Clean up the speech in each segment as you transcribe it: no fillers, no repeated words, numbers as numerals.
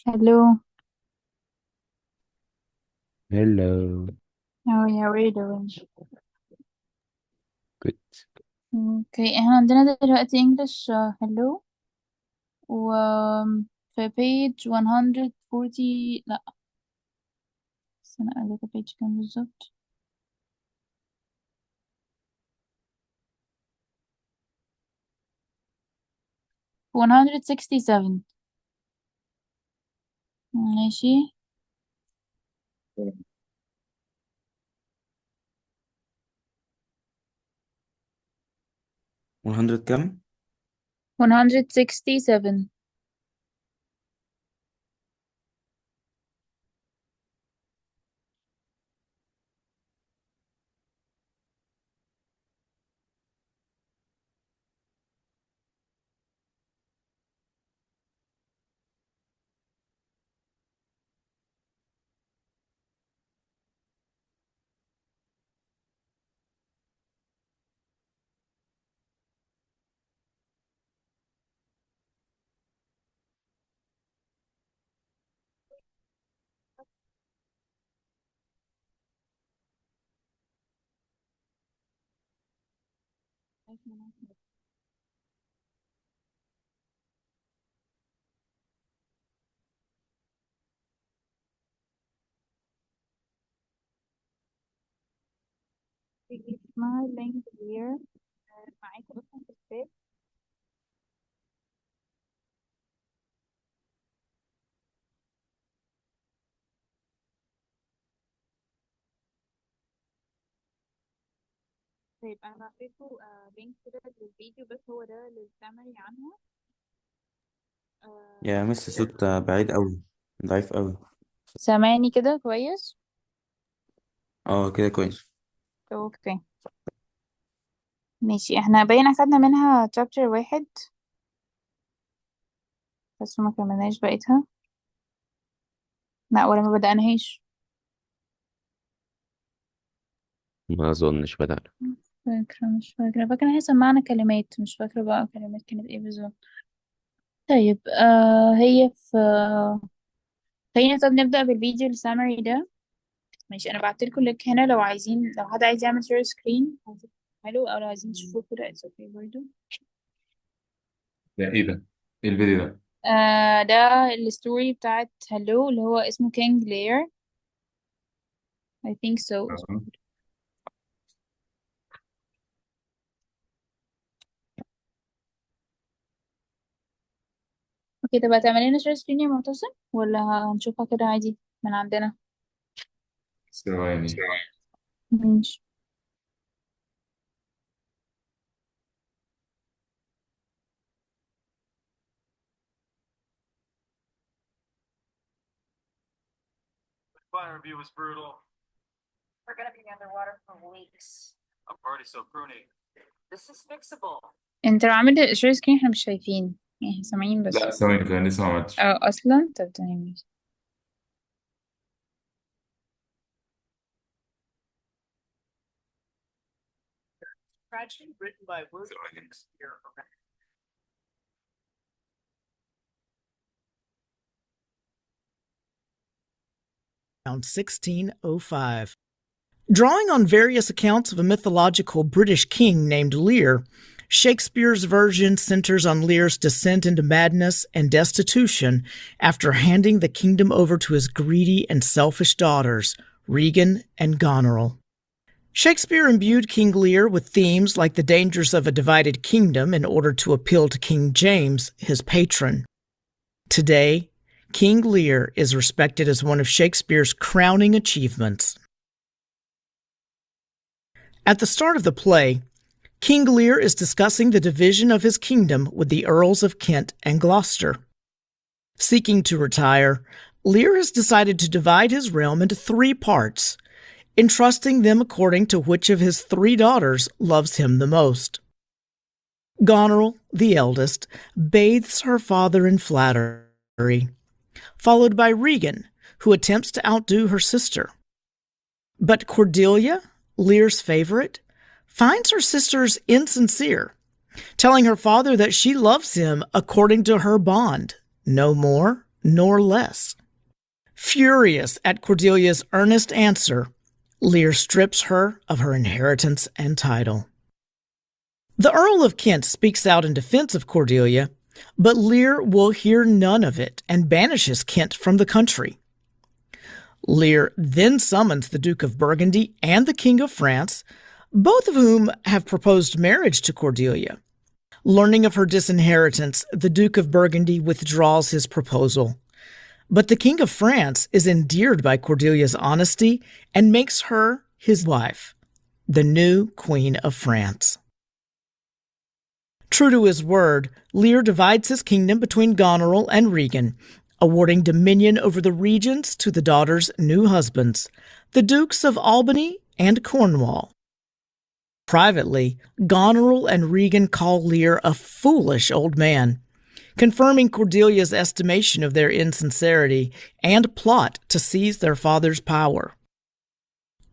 Hello. Hello. How are you doing? Good. اوكي، احنا عندنا دلوقتي English. hello. و في page 140. لا، استنى اقول لك page كام بالظبط. 167. ماشي. 100 كام؟ 167. اسمها link here. معاكي اصلا في الكتاب. طيب انا بعتلكوا لينك كده للفيديو، بس هو ده للسمري عنها. يا مس صوت بعيد قوي، ضعيف قوي. سامعني كده كويس؟ اه كده كويس. اوكي. ماشي، احنا باين اخدنا منها chapter واحد، بس ما كملناش بقيتها. لا، ولا ما بدأناهاش. ما اظنش بدأنا. مش فاكرة إن هي سمعنا كلمات، مش فاكرة بقى كلمات كانت ايه بالظبط. طيب هي في خلينا طب نبدأ بالفيديو السامري ده. ماشي، انا بعتلكوا اللينك هنا، لو عايزين، لو حد عايز يعمل شير سكرين حلو، او لو عايزين تشوفوه كده اتس اوكي برضه. ده ايه ده؟ ايه الفيديو ده؟ ده الستوري بتاعت هلو اللي هو اسمه كينج لير. I think so. آه. اوكي، طب هتعملي لنا شير سكرين يا معتصم، ولا هنشوفها كده عادي من عندنا؟ ثواني. ماشي. انت لو عامل شير سكرين احنا مش شايفين، يعني سامعين لا بس. ثواني كده لسه ما عملتش. اه اصلا، طب تمام ماشي. ثواني. Around 1605. Drawing on various accounts of a mythological British king named Lear, Shakespeare's version centers on Lear's descent into madness and destitution after handing the kingdom over to his greedy and selfish daughters, Regan and Goneril. Shakespeare imbued King Lear with themes like the dangers of a divided kingdom in order to appeal to King James, his patron. Today, King Lear is respected as one of Shakespeare's crowning achievements. At the start of the play, King Lear is discussing the division of his kingdom with the Earls of Kent and Gloucester. Seeking to retire, Lear has decided to divide his realm into three parts, entrusting them according to which of his three daughters loves him the most. Goneril, the eldest, bathes her father in flattery, followed by Regan, who attempts to outdo her sister. But Cordelia, Lear's favorite, finds her sisters insincere, telling her father that she loves him according to her bond, no more nor less. Furious at Cordelia's earnest answer, Lear strips her of her inheritance and title. The Earl of Kent speaks out in defense of Cordelia, but Lear will hear none of it and banishes Kent from the country. Lear then summons the Duke of Burgundy and the King of France, both of whom have proposed marriage to Cordelia. Learning of her disinheritance, the Duke of Burgundy withdraws his proposal. But the King of France is endeared by Cordelia's honesty and makes her his wife, the new Queen of France. True to his word, Lear divides his kingdom between Goneril and Regan, awarding dominion over the regions to the daughter's new husbands, the Dukes of Albany and Cornwall. Privately, Goneril and Regan call Lear a foolish old man, confirming Cordelia's estimation of their insincerity and plot to seize their father's power.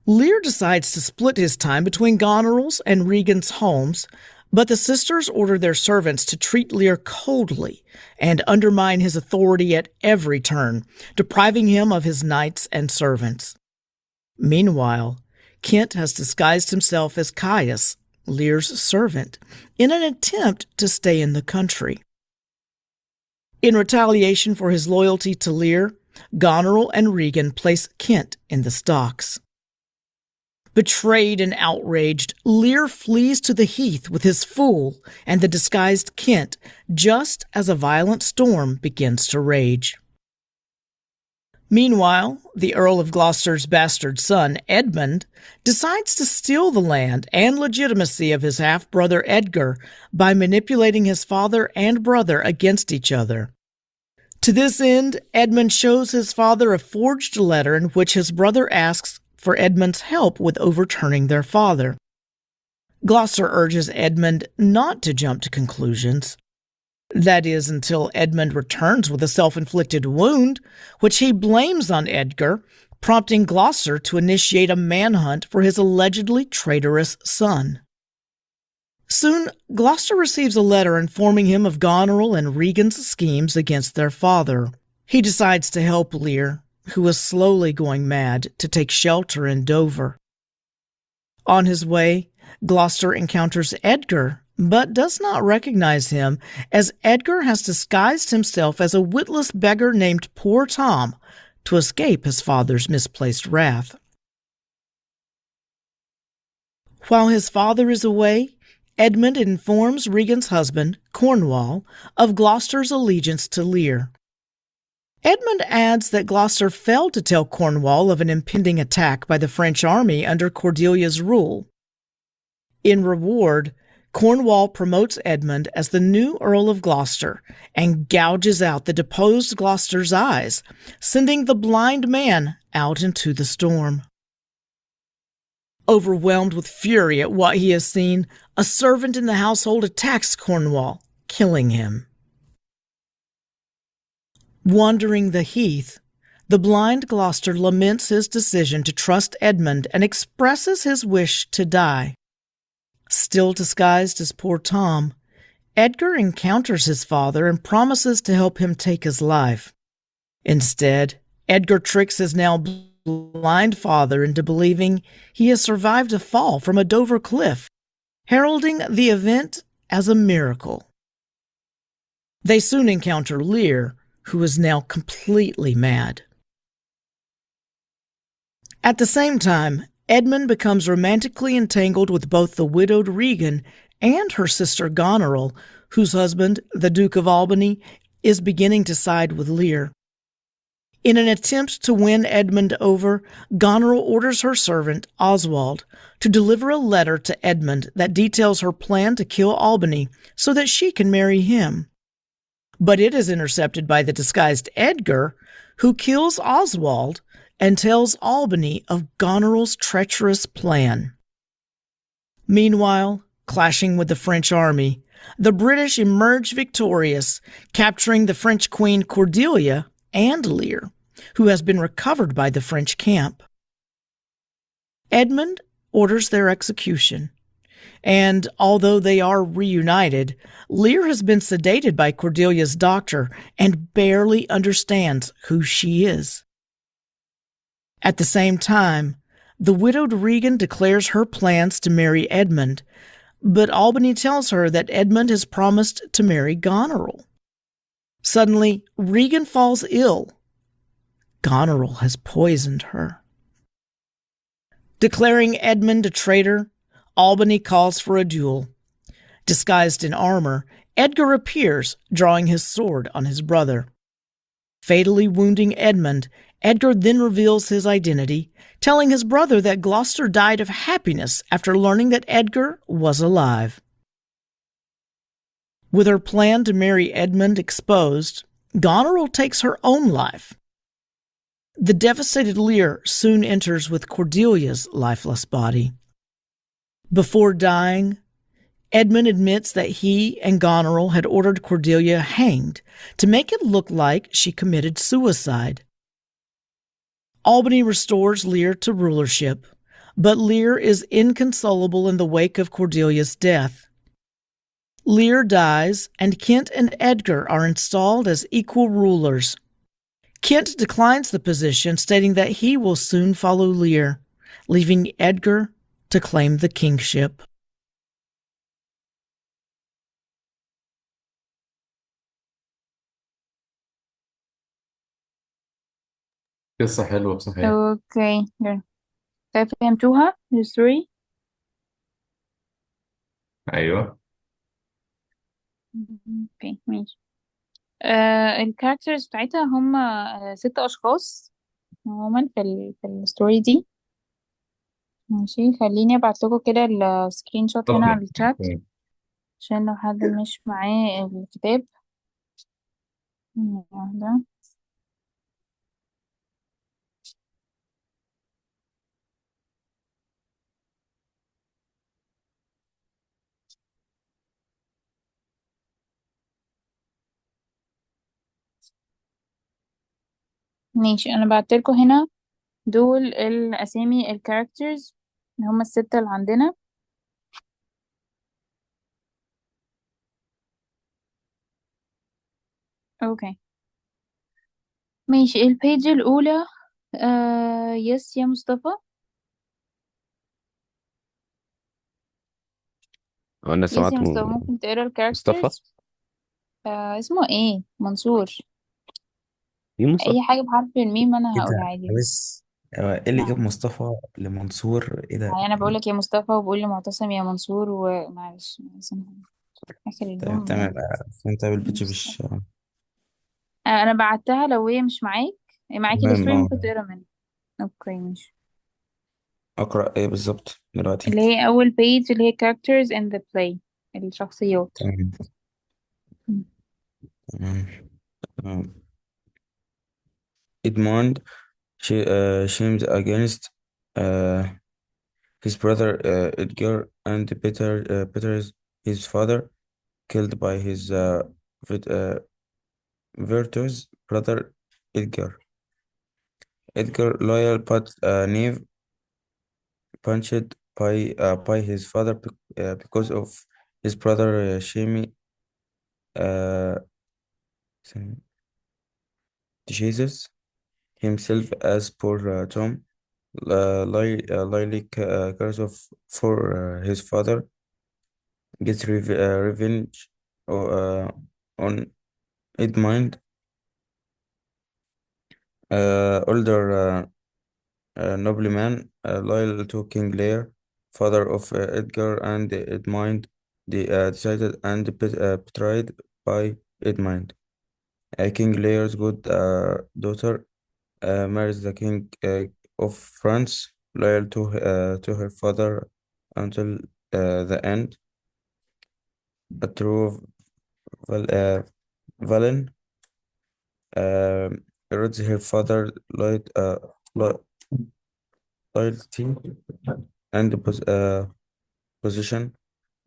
Lear decides to split his time between Goneril's and Regan's homes, but the sisters order their servants to treat Lear coldly and undermine his authority at every turn, depriving him of his knights and servants. Meanwhile, Kent has disguised himself as Caius, Lear's servant, in an attempt to stay in the country. In retaliation for his loyalty to Lear, Goneril and Regan place Kent in the stocks. Betrayed and outraged, Lear flees to the heath with his fool and the disguised Kent just as a violent storm begins to rage. Meanwhile, the Earl of Gloucester's bastard son, Edmund, decides to steal the land and legitimacy of his half-brother Edgar by manipulating his father and brother against each other. To this end, Edmund shows his father a forged letter in which his brother asks for Edmund's help with overturning their father. Gloucester urges Edmund not to jump to conclusions. That is, until Edmund returns with a self-inflicted wound, which he blames on Edgar, prompting Gloucester to initiate a manhunt for his allegedly traitorous son. Soon, Gloucester receives a letter informing him of Goneril and Regan's schemes against their father. He decides to help Lear, who was slowly going mad, to take shelter in Dover. On his way, Gloucester encounters Edgar, but does not recognize him, as Edgar has disguised himself as a witless beggar named Poor Tom to escape his father's misplaced wrath. While his father is away, Edmund informs Regan's husband, Cornwall, of Gloucester's allegiance to Lear. Edmund adds that Gloucester failed to tell Cornwall of an impending attack by the French army under Cordelia's rule. In reward, Cornwall promotes Edmund as the new Earl of Gloucester and gouges out the deposed Gloucester's eyes, sending the blind man out into the storm. Overwhelmed with fury at what he has seen, a servant in the household attacks Cornwall, killing him. Wandering the heath, the blind Gloucester laments his decision to trust Edmund and expresses his wish to die. Still disguised as Poor Tom, Edgar encounters his father and promises to help him take his life. Instead, Edgar tricks his now blind father into believing he has survived a fall from a Dover cliff, heralding the event as a miracle. They soon encounter Lear, who is now completely mad. At the same time, Edmund becomes romantically entangled with both the widowed Regan and her sister Goneril, whose husband, the Duke of Albany, is beginning to side with Lear. In an attempt to win Edmund over, Goneril orders her servant, Oswald, to deliver a letter to Edmund that details her plan to kill Albany so that she can marry him. But it is intercepted by the disguised Edgar, who kills Oswald and tells Albany of Goneril's treacherous plan. Meanwhile, clashing with the French army, the British emerge victorious, capturing the French queen Cordelia and Lear, who has been recovered by the French camp. Edmund orders their execution, And although they are reunited, Lear has been sedated by Cordelia's doctor and barely understands who she is. At the same time, the widowed Regan declares her plans to marry Edmund, but Albany tells her that Edmund has promised to marry Goneril. Suddenly, Regan falls ill. Goneril has poisoned her. Declaring Edmund a traitor, Albany calls for a duel. Disguised in armor, Edgar appears, drawing his sword on his brother. Fatally wounding Edmund, Edgar then reveals his identity, telling his brother that Gloucester died of happiness after learning that Edgar was alive. With her plan to marry Edmund exposed, Goneril takes her own life. The devastated Lear soon enters with Cordelia's lifeless body. Before dying, Edmund admits that he and Goneril had ordered Cordelia hanged to make it look like she committed suicide. Albany restores Lear to rulership, but Lear is inconsolable in the wake of Cordelia's death. Lear dies, and Kent and Edgar are installed as equal rulers. Kent declines the position, stating that he will soon follow Lear, leaving Edgar to claim the kingship. قصة حلوة صحيح. اوكي طيب فهمتوها الستوري؟ أيوه. اوكي ماشي. الكاركترز بتاعتها هم 6 أشخاص عموما في الستوري دي. ماشي، خليني ابعت لكم كده السكرين شوت هنا أوكي. على الشات عشان لو حد مش معاه الكتاب. واحدة. ماشي، انا بعت لكم هنا دول الاسامي الكاركترز اللي هم ال6 اللي عندنا. اوكي ماشي، البيج الاولى. يس يا مصطفى. أنا يس سمعت يا مصطفى، ممكن تقرا مصطفى. الكاركترز؟ اسمه ايه؟ منصور. في مصطفى. اي حاجة بحرف الميم انا ايه هقولها ده عادي. بس ايه اللي جاب نعم. مصطفى لمنصور؟ ايه ده يعني انا يعني؟ بقولك يا مصطفى وبقول لمعتصم يا منصور، ومعلش اخر تمام اليوم. تمام، فهمتها بالبيتش مصطفى. مش انا بعتها لو هي مش معاك، معاكي تمام. الستوري ممكن تقرا منها. اوكي ماشي. اقرا ايه بالظبط دلوقتي؟ اللي هي اول بيج اللي هي characters in the play، الشخصيات. تمام م. تمام تمام. Edmond shames against uh, his brother Edgar, and Peter is his father, killed by his virtuous brother Edgar. Edgar, loyal but naive, punched by his father because of his brother Shimi uh, Jesus himself as poor Tom. Lily cares of for his father, gets revenge on Edmund, older nobleman, loyal to King Lear, father of Edgar and Edmund, decided and betrayed by Edmund. King Lear's good daughter marries the King of France, loyal to her father until the end. A true villain erodes her father lo- loyalty and position,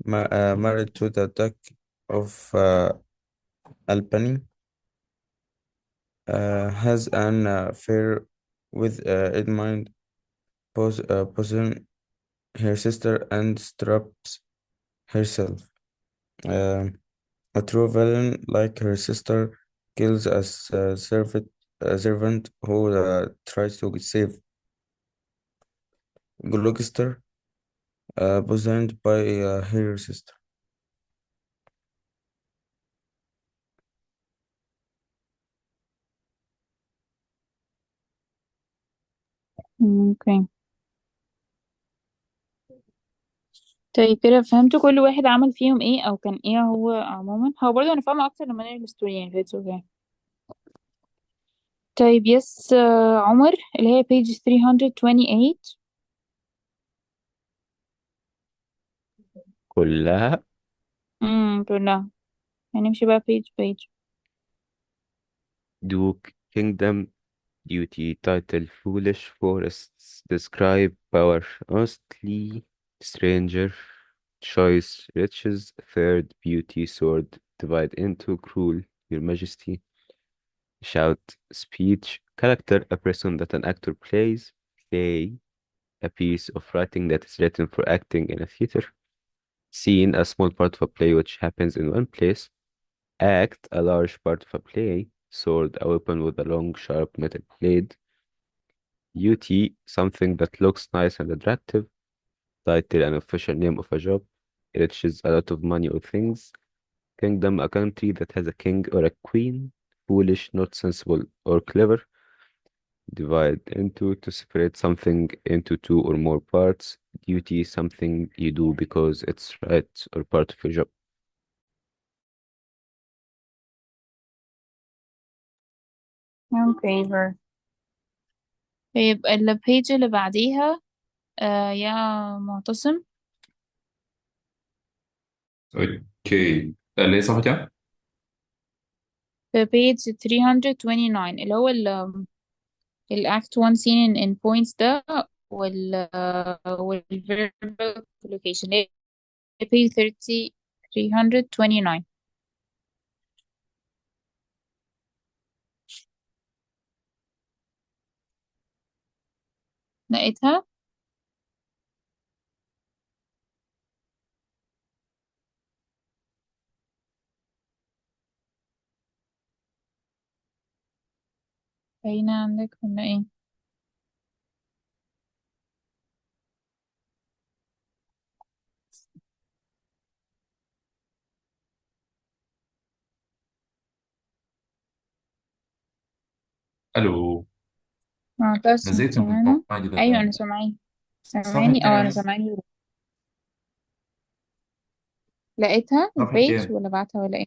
married to the Duke of Albany, has an affair with Edmund, poison her sister, and straps herself. Um, a true villain, like her sister, kills a servant who tries to save Gloucester, poisoned by her sister. اوكي. طيب كده فهمتوا كل واحد عمل فيهم ايه او كان ايه هو عموما. هو برضه انا فاهمة اكتر لما نقرا الستوري يعني فاتس اوكي. طيب يس عمر اللي هي page 328. كلها. كلها. هنمشي بقى page page. Duke Kingdom Duty Title Foolish Forests Describe Power Honestly Stranger Choice Riches Third Beauty Sword Divide into Cruel Your Majesty Shout Speech Character A person that an actor plays Play a piece of writing that is written for acting in a theater Scene a small part of a play which happens in one place Act a large part of a play Sword a weapon with a long sharp metal blade Beauty, something that looks nice and attractive. Title, an official name of a job. Riches, a lot of money or things. Kingdom, a country that has a king or a queen. Foolish, not sensible or clever. Divide into, to separate something into two or more parts. Duty, something you do because it's right or part of your job. اوكي ver. طيب البيج اللي بعديها يا معتصم. اوكي، اللي هي صفحة كام؟ في page 329 اللي هو ال act 1 scene in points ده وال verbal collocation اللي هي page 30 329. لقيتها. باينة عندك ولا ايه؟ الو. معتصم نزلت من سامعنا؟ الموعد ايوه ده. انا سامعين. صفحة سامعني كام يا انا مس؟ سامعين. لقيتها صفحة البيج كام؟ ولا بعتها ولا ايه؟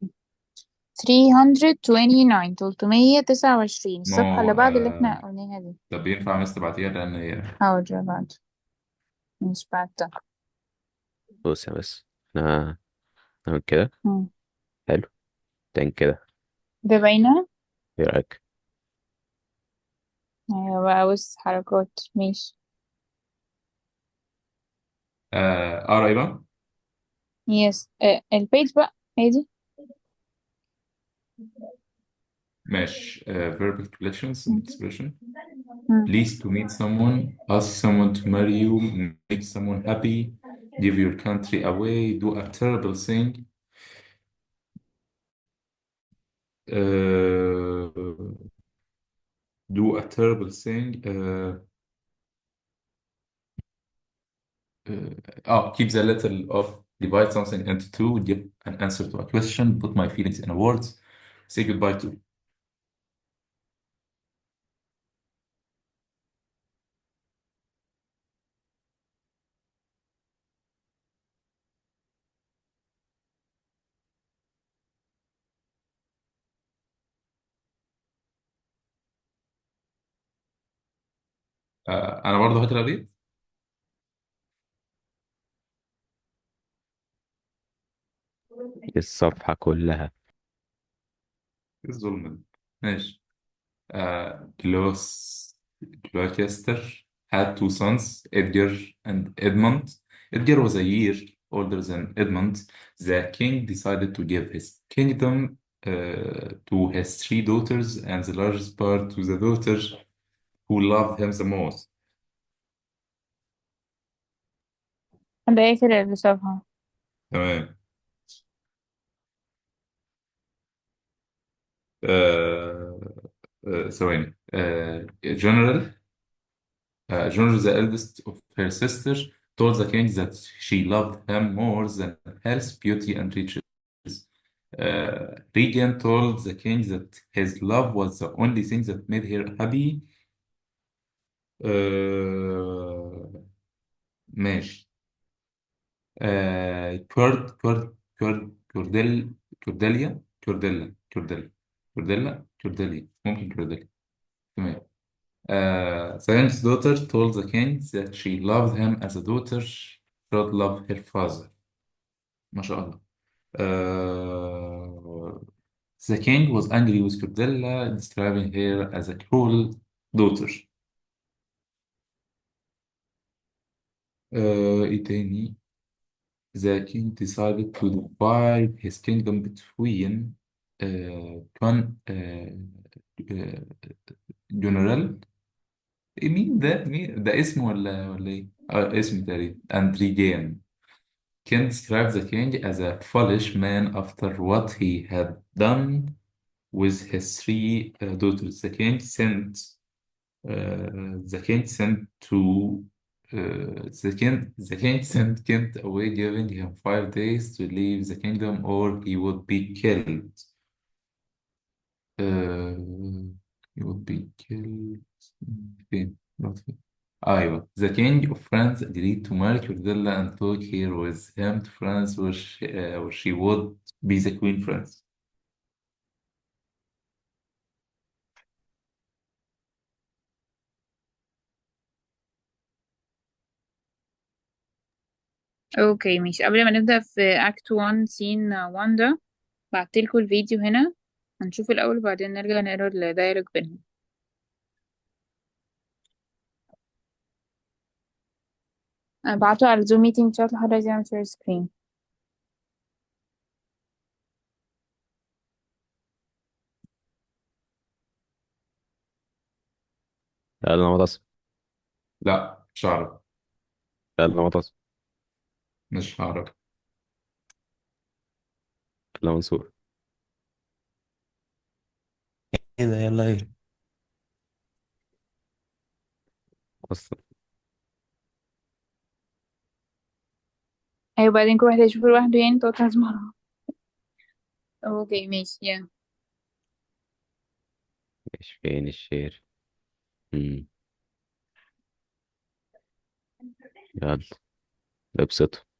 329 329 ما الصفحة اللي هو بعد اللي احنا قلناها دي. طب ينفع مس تبعتيها لأن هي حاضر بعد. مش بعتها. بص يا بس احنا نعمل كده مم. حلو تاني كده ده باينة. ايه رأيك؟ ايوه بقى بص حركات ماشي. أقرا إيه بقى؟ يس البيج بقى هي دي. ماشي. verbal collections and مم. expression. مم. Pleased to meet someone, ask someone to marry you, make someone happy, give your country away, do a terrible thing. Uh, do a terrible thing. Keep the little of divide something into two, give an answer to a question, put my feelings in words, say goodbye to. أنا برضه هقرا بيت. الصفحة كلها. إيه الظلم ده؟ ماشي. Gloucester Gloucester had two sons, Edgar and Edmund. Edgar was a year older than Edmund. The king decided to give his kingdom to his three daughters and the largest part to the daughter who loved him the most. ده اخر الصفحة. تمام. آه، ثواني. General George, the eldest of her sisters, told the king that she loved him more than health, beauty, and riches. Regan told the king that his love was the only thing that made her happy. ماشي. كورديل كورديليا ممكن كورديليا. تمام. The youngest daughter told the king that she loved him as a daughter should love her father. ما شاء الله. The king was angry with Cordelia, describing her as a cruel daughter. إيه تاني؟ The king decided to divide his kingdom between uh, general. مين ده؟ مين ده اسمه ولا ايه؟ اسم تقريبا. And regain. Ken described the king as a foolish man after what he had done with his three daughters. The king sent to the king sent Kent away, giving him 5 days to leave the kingdom, or he would be killed. Uh, he would be killed. فين؟ not فين. أيوة. The king of France agreed to marry Cordelia and took her with him to France, where she would be the queen France. اوكي ماشي، قبل ما نبدأ في اكت 1 سين 1 ده بعتلكوا الفيديو هنا، هنشوف الأول وبعدين نرجع نقرا الدايلوج بينهم. أنا بعته على الزوم ميتنج شات لحد عايز يعمل شير سكرين. يلا معتصم. لا مش هعرف. يلا معتصم. مش هعرف. يلا منصور. ايه ده؟ يلا ايه؟ أصلا. أيوة بعدين كل واحد هيشوف لوحده يعني توقع مرة. اوكي ماشي يلا. مش فين الشير؟ مم. يلا ابسطه.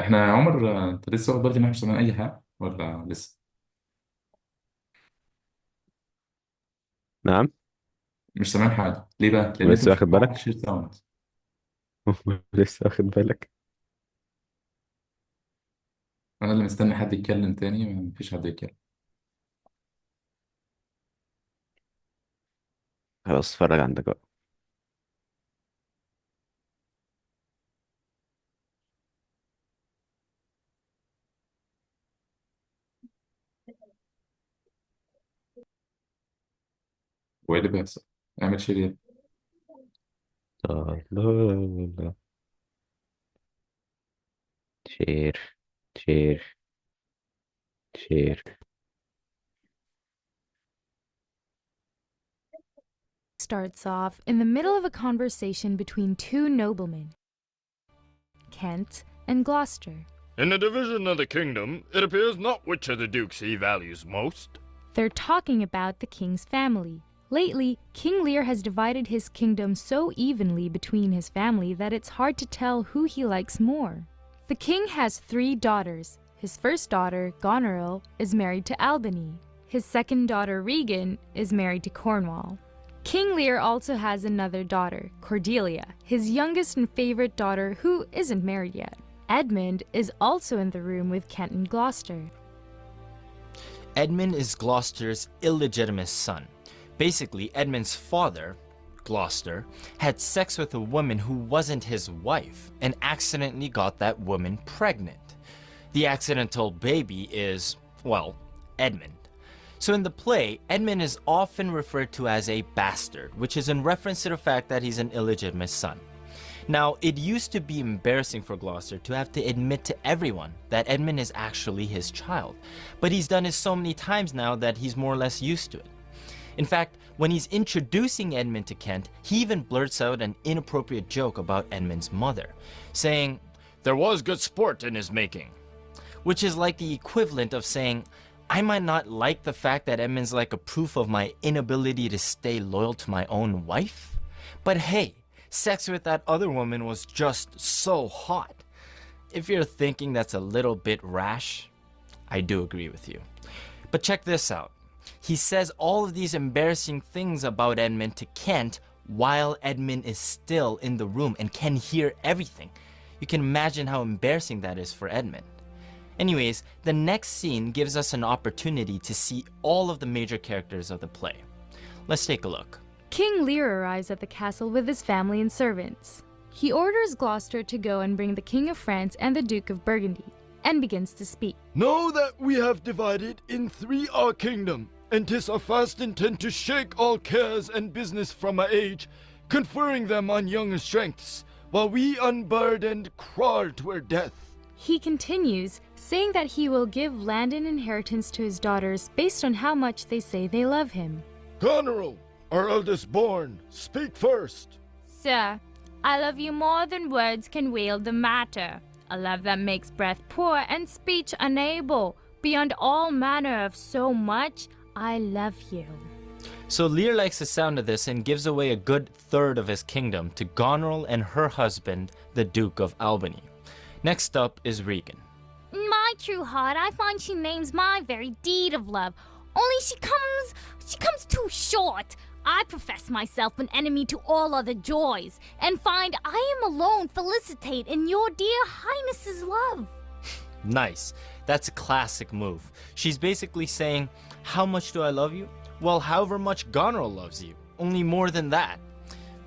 احنا يا عمر، انت لسه واخد بالك ان احنا مش سامعين اي حاجة ولا لسه؟ نعم. مش سامعين حاجة ليه بقى؟ لأن انت لسه مش واخد معاك بالك. شير ساوند. لسه واخد بالك. انا اللي مستني حد يتكلم تاني، مفيش حد يتكلم. خلاص اتفرج عندك بقى. وايه اللي بيحصل؟ اعمل شير يلا. لا لا لا لا. شير شير شير. Starts off in the middle of a conversation between two noblemen, Kent and Gloucester. In the division of the kingdom, it appears not which of the dukes he values most, They're talking about the king's family. Lately, King Lear has divided his kingdom so evenly between his family that it's hard to tell who he likes more. The king has 3 daughters. His first daughter, Goneril, is married to Albany. His second daughter, Regan, is married to Cornwall. King Lear also has another daughter, Cordelia, his youngest and favorite daughter who isn't married yet. Edmund is also in the room with Kent and Gloucester. Edmund is Gloucester's illegitimate son. Basically, Edmund's father, Gloucester, had sex with a woman who wasn't his wife and accidentally got that woman pregnant. The accidental baby is, well, Edmund. So in the play, Edmund is often referred to as a bastard, which is in reference to the fact that he's an illegitimate son. Now, it used to be embarrassing for Gloucester to have to admit to everyone that Edmund is actually his child, but he's done it so many times now that he's more or less used to it. In fact, when he's introducing Edmund to Kent, he even blurts out an inappropriate joke about Edmund's mother, saying, "There was good sport in his making," which is like the equivalent of saying, I might not like the fact that Edmund's like a proof of my inability to stay loyal to my own wife, but hey, sex with that other woman was just so hot. If you're thinking that's a little bit rash, I do agree with you. But check this out. He says all of these embarrassing things about Edmund to Kent while Edmund is still in the room and can hear everything. You can imagine how embarrassing that is for Edmund. Anyways, the next scene gives us an opportunity to see all of the major characters of the play. Let's take a look. King Lear arrives at the castle with his family and servants. He orders Gloucester to go and bring the King of France and the Duke of Burgundy, and begins to speak. Know that we have divided in 3 our kingdom, and 'tis our fast intent to shake all cares and business from our age, conferring them on younger strengths, while we unburdened crawl toward death. He continues, saying that he will give land and inheritance to his daughters based on how much they say they love him. Goneril, our eldest born, speak first. Sir, I love you more than words can wield the matter. A love that makes breath poor and speech unable. Beyond all manner of so much, I love you. So Lear likes the sound of this and gives away a good third of his kingdom to Goneril and her husband, the Duke of Albany. Next up is Regan. My true heart, I find she names my very deed of love. Only she comes too short. I profess myself an enemy to all other joys, and find I am alone felicitate in your dear highness's love. Nice. That's a classic move. She's basically saying, how much do I love you? Well, however much Goneril loves you. Only more than that.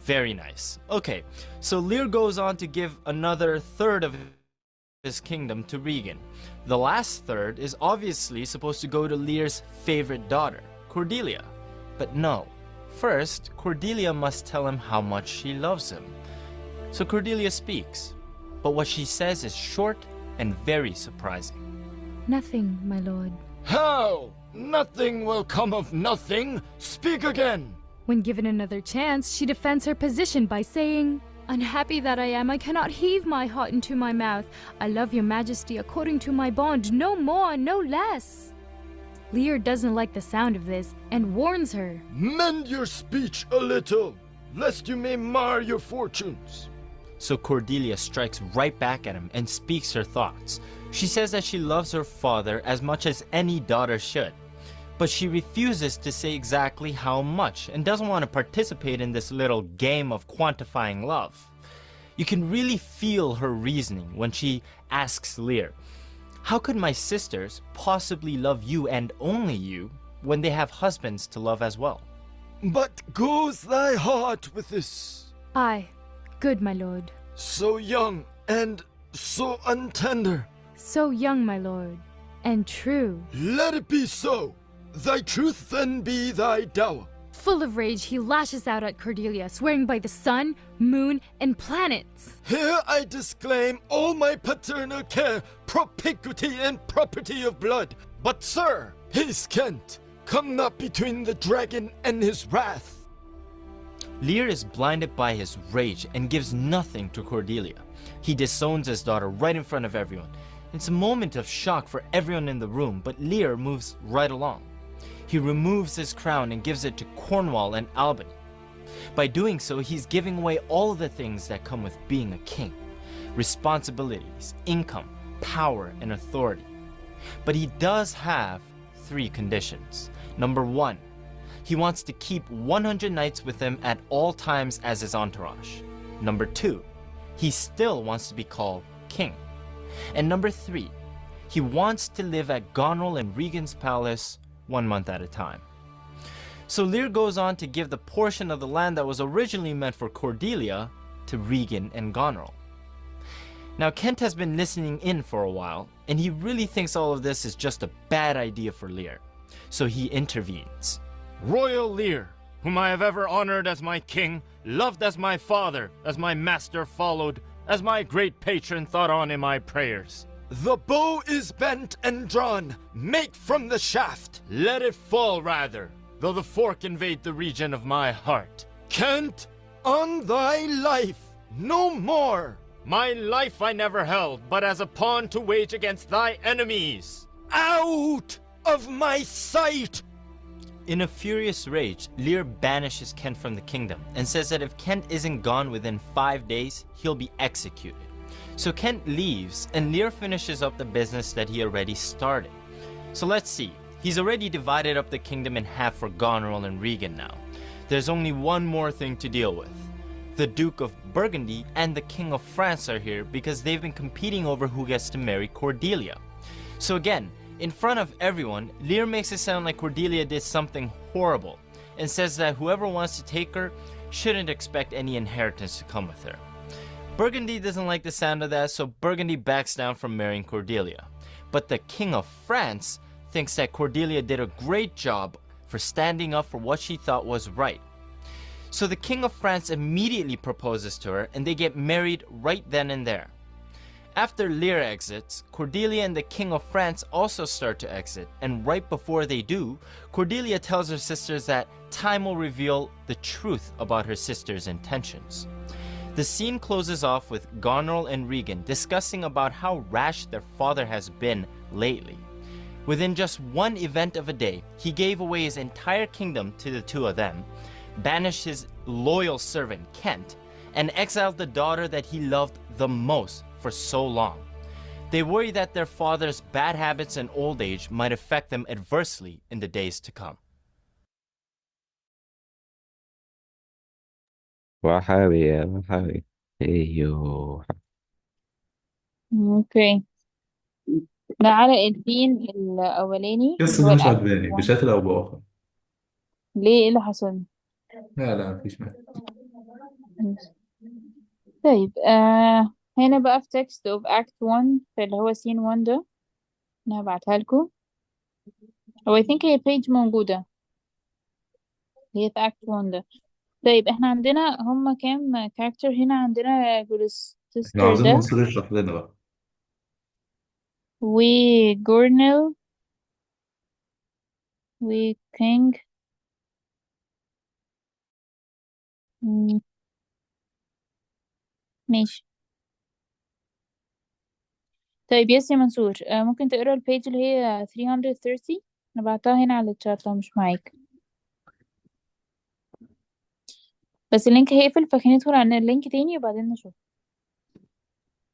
Very nice. Okay, so Lear goes on to give another third of his kingdom to Regan. The last third is obviously supposed to go to Lear's favorite daughter, Cordelia. But no. First, Cordelia must tell him how much she loves him. So Cordelia speaks, but what she says is short and very surprising. Nothing, my lord. How? Nothing will come of nothing. Speak again. When given another chance, she defends her position by saying, Unhappy that I am, I cannot heave my heart into my mouth. I love your majesty according to my bond, no more, no less. Lear doesn't like the sound of this and warns her. Mend your speech a little, lest you may mar your fortunes. So Cordelia strikes right back at him and speaks her thoughts. She says that she loves her father as much as any daughter should, but she refuses to say exactly how much and doesn't want to participate in this little game of quantifying love. You can really feel her reasoning when she asks Lear, how could my sisters possibly love you and only you when they have husbands to love as well? But goes thy heart with this? Aye, good my lord. So young and so untender. So young, my lord, and true. Let it be so. Thy truth then be thy dower. Full of rage, he lashes out at Cordelia, swearing by the sun, moon, and planets. Here I disclaim all my paternal care, propinquity, and property of blood. But sir, haste Kent, come not between the dragon and his wrath. Lear is blinded by his rage and gives nothing to Cordelia. He disowns his daughter right in front of everyone. It's a moment of shock for everyone in the room, but Lear moves right along. he removes his crown and gives it to Cornwall and Albany. By doing so, he's giving away all the things that come with being a king: responsibilities, income, power, and authority. But he does have 3 conditions. Number 1, he wants to keep 100 knights with him at all times as his entourage. Number 2, he still wants to be called king. And number 3, he wants to live at Goneril and Regan's palace 1 month at a time. So Lear goes on to give the portion of the land that was originally meant for Cordelia to Regan and Goneril. Now Kent has been listening in for a while, and he really thinks all of this is just a bad idea for Lear. So he intervenes. Royal Lear, whom I have ever honored as my king, loved as my father, as my master followed, as my great patron thought on in my prayers. The bow is bent and drawn. Make from the shaft. Let it fall rather, though the fork invade the region of my heart. Kent, on thy life, no more. My life I never held, but as a pawn to wage against thy enemies. Out of my sight! In a furious rage, Lear banishes Kent from the kingdom and says that if Kent isn't gone within 5 days, he'll be executed. So Kent leaves, and Lear finishes up the business that he already started. So let's see. He's already divided up the kingdom in half for Goneril and Regan now. There's only one more thing to deal with. The Duke of Burgundy and the King of France are here because they've been competing over who gets to marry Cordelia. So again, in front of everyone, Lear makes it sound like Cordelia did something horrible and says that whoever wants to take her shouldn't expect any inheritance to come with her. Burgundy doesn't like the sound of that, so Burgundy backs down from marrying Cordelia. But the King of France thinks that Cordelia did a great job for standing up for what she thought was right. So the King of France immediately proposes to her, and they get married right then and there. After Lear exits, Cordelia and the King of France also start to exit, and right before they do, Cordelia tells her sisters that time will reveal the truth about her sister's intentions. The scene closes off with Goneril and Regan discussing about how rash their father has been lately. Within just one event of a day, he gave away his entire kingdom to the 2 of them, banished his loyal servant Kent, and exiled the daughter that he loved the most for so long. They worry that their father's bad habits and old age might affect them adversely in the days to come. وحاوي يا وحاوي. ايوه. اوكي، ده علاء الدين الأولاني اللي قصة هو دي مش الأكت عجباني 1. بشكل أو بآخر. ليه؟ ايه اللي حصل؟ لا لا مفيش مانع. طيب هنا بقى في text of act 1 في اللي هو scene 1 ده، انا هبعتها لكم. هو I think هي page موجودة، هي في act 1 ده. طيب احنا عندنا هما كام character هنا؟ عندنا احنا جلوستر عاوزين ده منصور يشرح لنا بقى. وجورنيل وكينج. ماشي. طيب يس يا منصور، ممكن تقرا البيج اللي هي 330؟ انا بعتها هنا على الشات لو مش معاك، بس اللينك هيقفل فكان ندخل على اللينك تاني وبعدين نشوف.